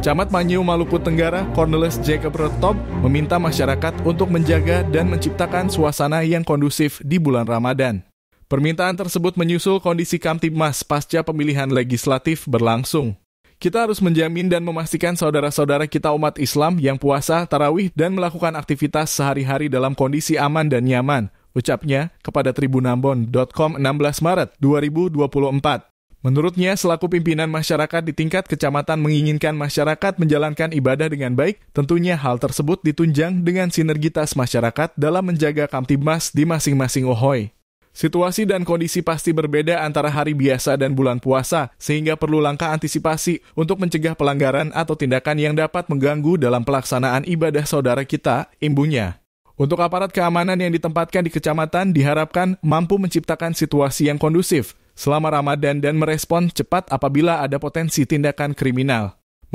Camat Manyu, Maluku Tenggara, Cornelis Jacob Retop, meminta masyarakat untuk menjaga dan menciptakan suasana yang kondusif di bulan Ramadan. Permintaan tersebut menyusul kondisi Kamtibmas pasca pemilihan legislatif berlangsung. Kita harus menjamin dan memastikan saudara-saudara kita umat Islam yang puasa, tarawih, dan melakukan aktivitas sehari-hari dalam kondisi aman dan nyaman, ucapnya kepada tribunambon.com 16 Maret 2024. Menurutnya, selaku pimpinan masyarakat di tingkat kecamatan menginginkan masyarakat menjalankan ibadah dengan baik, tentunya hal tersebut ditunjang dengan sinergitas masyarakat dalam menjaga Kamtibmas di masing-masing Ohoy. Situasi dan kondisi pasti berbeda antara hari biasa dan bulan puasa, sehingga perlu langkah antisipasi untuk mencegah pelanggaran atau tindakan yang dapat mengganggu dalam pelaksanaan ibadah saudara kita, imbunya. Untuk aparat keamanan yang ditempatkan di kecamatan diharapkan mampu menciptakan situasi yang kondusif selama Ramadan dan merespon cepat apabila ada potensi tindakan kriminal.